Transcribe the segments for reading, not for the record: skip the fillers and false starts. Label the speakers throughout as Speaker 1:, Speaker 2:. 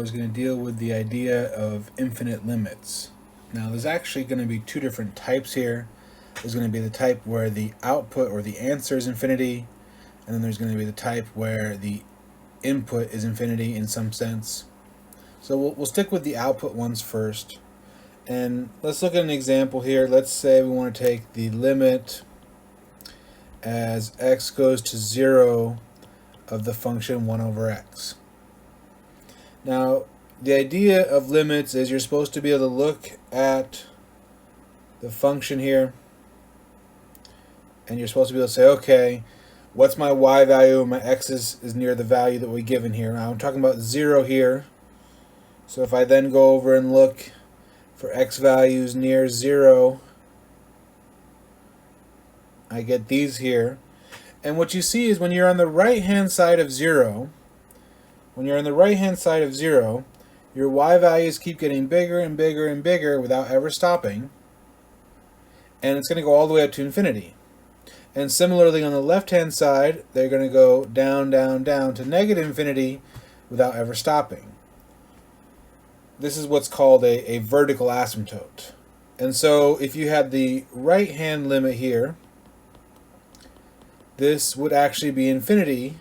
Speaker 1: is going to deal with the idea of infinite limits. Now there's actually going to be two different types here. There's going to be the type where the output or the answer is infinity, and then there's going to be the type where the input is infinity in some sense. So we'll stick with the output ones first. And let's look at an example here. Let's say we want to take the limit as x goes to 0 of the function 1 over x. Now, the idea of limits is you're supposed to be able to look at the function here, and you're supposed to be able to say, okay, what's my y value? My x is near the value that we're given here. Now, I'm talking about 0 here. So if I then go over and look for x values near 0, I get these here. And what you see is when you're on the right-hand side of 0, your y values keep getting bigger and bigger and bigger without ever stopping. And it's going to go all the way up to infinity. And similarly on the left-hand side, they're going to go down, down, down to negative infinity without ever stopping. This is what's called a vertical asymptote. And so if you had the right-hand limit here, this would actually be infinity.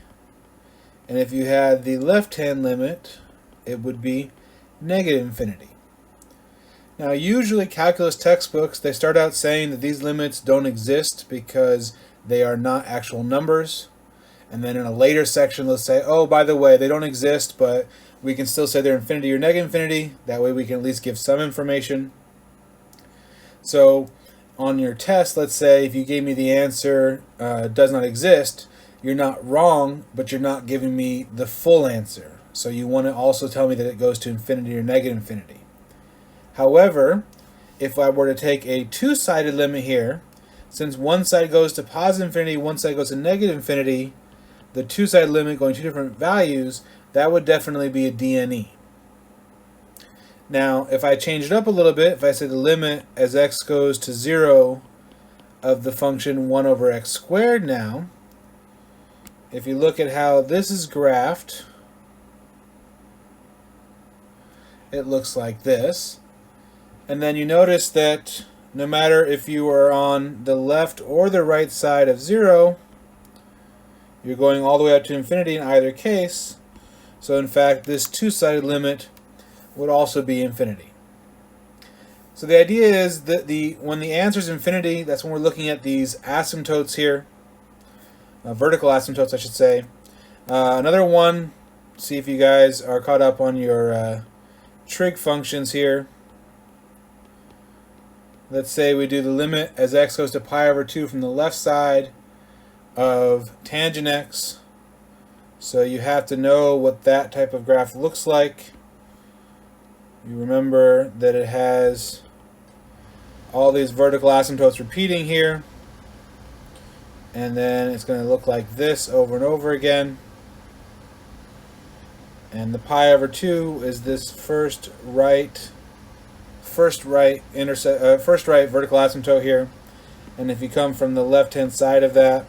Speaker 1: And if you had the left-hand limit, it would be negative infinity. Now, usually calculus textbooks, they start out saying that these limits don't exist because they are not actual numbers. And then in a later section, they'll say, oh, by the way, they don't exist, but we can still say they're infinity or negative infinity. That way we can at least give some information. So on your test, let's say if you gave me the answer does not exist, you're not wrong, but you're not giving me the full answer. So you want to also tell me that it goes to infinity or negative infinity. However, if I were to take a two-sided limit here, since one side goes to positive infinity, one side goes to negative infinity, the two-sided limit going to two different values, that would definitely be a DNE. Now, if I change it up a little bit, if I say the limit as x goes to 0 of the function 1 over x squared now, if you look at how this is graphed, it looks like this. And then you notice that no matter if you are on the left or the right side of 0, you're going all the way up to infinity in either case. So in fact, this two-sided limit would also be infinity. So the idea is that when the answer is infinity, that's when we're looking at these asymptotes here. Vertical asymptotes, I should say. Another one, see if you guys are caught up on your trig functions here. Let's say we do the limit as x goes to pi over 2 from the left side of tangent x. So you have to know what that type of graph looks like. You remember that it has all these vertical asymptotes repeating here. And then it's going to look like this over and over again. And the pi over 2 is this first right vertical asymptote here. And if you come from the left-hand side of that,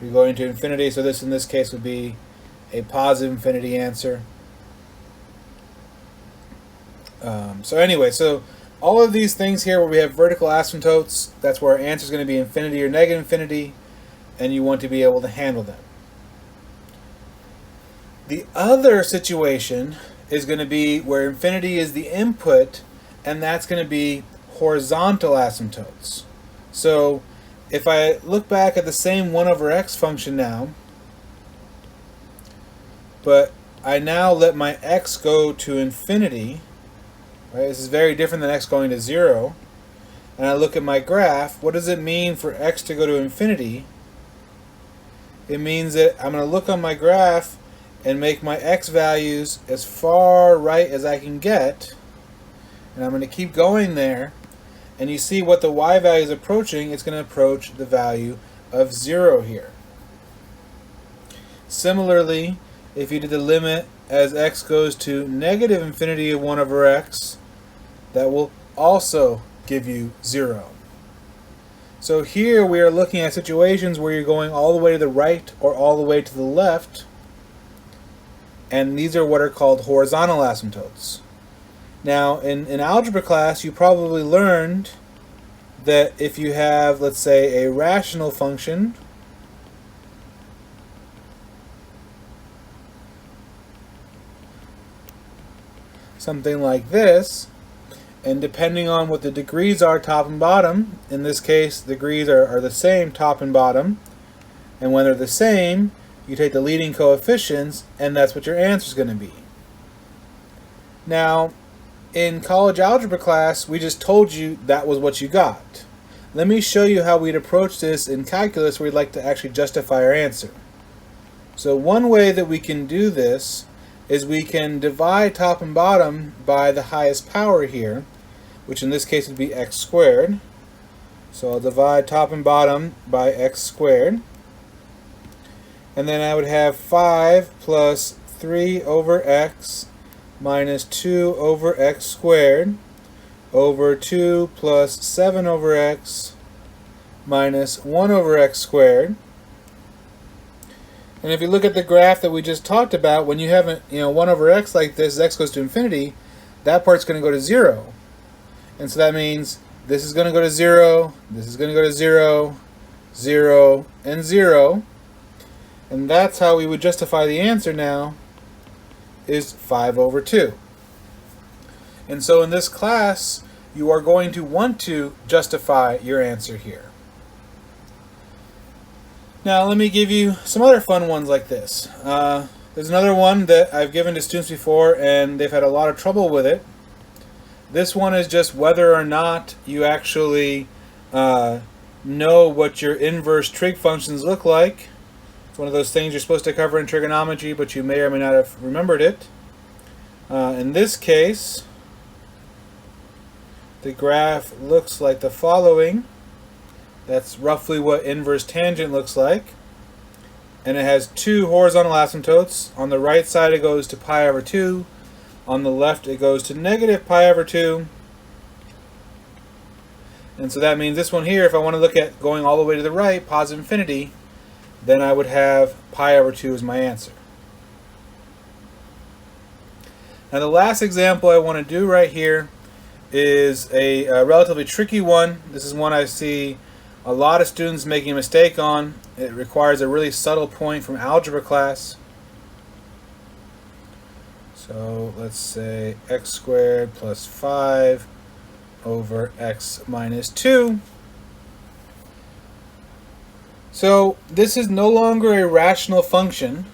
Speaker 1: you're going to infinity. So this in this case would be a positive infinity answer. So all of these things here where we have vertical asymptotes, that's where our answer is going to be infinity or negative infinity, and you want to be able to handle them. The other situation is going to be where infinity is the input, and that's going to be horizontal asymptotes. So if I look back at the same 1 over x function now, but I now let my x go to infinity, right? This is very different than x going to 0. And I look at my graph, what does it mean for x to go to infinity? It means that I'm going to look on my graph and make my x values as far right as I can get. And I'm going to keep going there. And you see what the y value is approaching, it's going to approach the value of 0 here. Similarly, if you did the limit as x goes to negative infinity of 1 over x, that will also give you 0. So here we are looking at situations where you're going all the way to the right or all the way to the left, and these are what are called horizontal asymptotes. Now, in algebra class, you probably learned that if you have, let's say, a rational function, something like this, and depending on what the degrees are, top and bottom, in this case, the degrees are the same, top and bottom, and when they're the same, you take the leading coefficients, and that's what your answer is going to be. Now, in college algebra class, we just told you that was what you got. Let me show you how we'd approach this in calculus where we'd like to actually justify our answer. So one way that we can do this is we can divide top and bottom by the highest power here, which in this case would be x squared. So I'll divide top and bottom by x squared. And then I would have 5 plus 3 over x minus 2 over x squared over 2 plus 7 over x minus 1 over x squared. And if you look at the graph that we just talked about, when you have 1 over x like this, as x goes to infinity, that part's going to go to 0. And so that means this is going to go to 0, this is going to go to 0, 0, and 0. And that's how we would justify the answer now, is 5 over 2. And so in this class, you are going to want to justify your answer here. Now let me give you some other fun ones like this. There's another one that I've given to students before and they've had a lot of trouble with it. This one is just whether or not you actually know what your inverse trig functions look like. It's one of those things you're supposed to cover in trigonometry, but you may or may not have remembered it. In this case, the graph looks like the following. That's roughly what inverse tangent looks like. And it has two horizontal asymptotes. On the right side it goes to pi over 2. On the left it goes to negative pi over 2. And so that means this one here, if I want to look at going all the way to the right, positive infinity, then I would have pi over 2 as my answer. Now the last example I want to do right here is a relatively tricky one. This is one I see a lot of students making a mistake on. It requires a really subtle point from algebra class. So let's say x squared plus 5 over x minus 2. So this is no longer a rational function.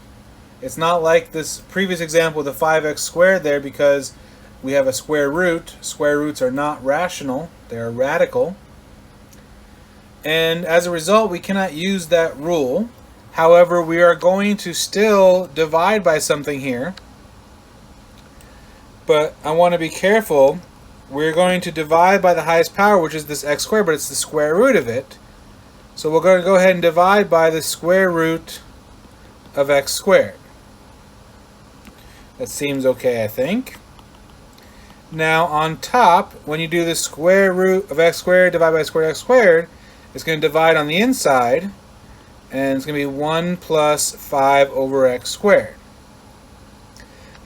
Speaker 1: It's not like this previous example with the 5x squared there, because we have a square root. Square roots are not rational, they are radical. And as a result, we cannot use that rule. However, we are going to still divide by something here. But I want to be careful. We're going to divide by the highest power, which is this x squared, but it's the square root of it. So we're going to go ahead and divide by the square root of x squared. That seems okay, I think. Now on top, when you do the square root of x squared divided by square root of x squared, it's going to divide on the inside, and it's going to be 1 plus 5 over x squared.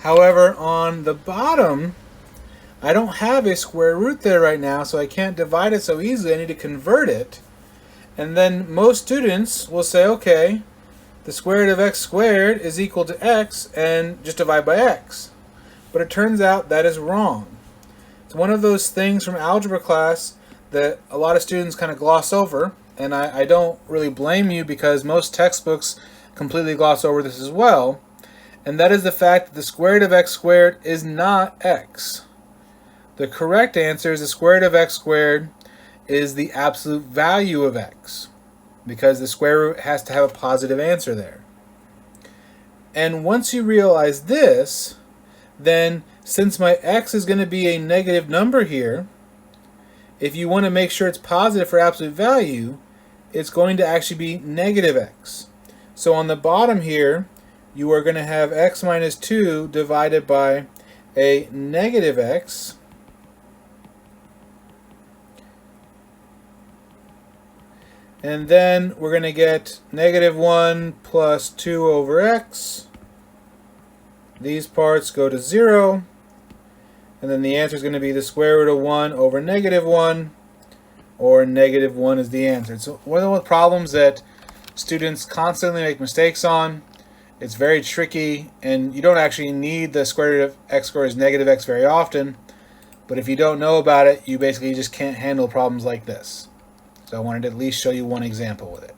Speaker 1: However, on the bottom, I don't have a square root there right now, so I can't divide it so easily. I need to convert it. And then most students will say, okay, the square root of x squared is equal to x, and just divide by x. But it turns out that is wrong. It's one of those things from algebra class that a lot of students kind of gloss over, and I don't really blame you, because most textbooks completely gloss over this as well, and that is the fact that the square root of x squared is not x. The correct answer is the square root of x squared is the absolute value of x, because the square root has to have a positive answer there. And once you realize this, then since my x is going to be a negative number here, if you want to make sure it's positive for absolute value, it's going to actually be negative x. So on the bottom here, you are going to have x minus 2 divided by a negative x. And then we're going to get negative 1 plus 2 over x these parts go to 0, and then the answer is going to be the square root of 1 over negative 1, or negative 1 is the answer. So one of the problems that students constantly make mistakes on. It's very tricky, and you don't actually need the square root of x squared is negative x very often, but if you don't know about it, you basically just can't handle problems like this. So I wanted to at least show you one example with it.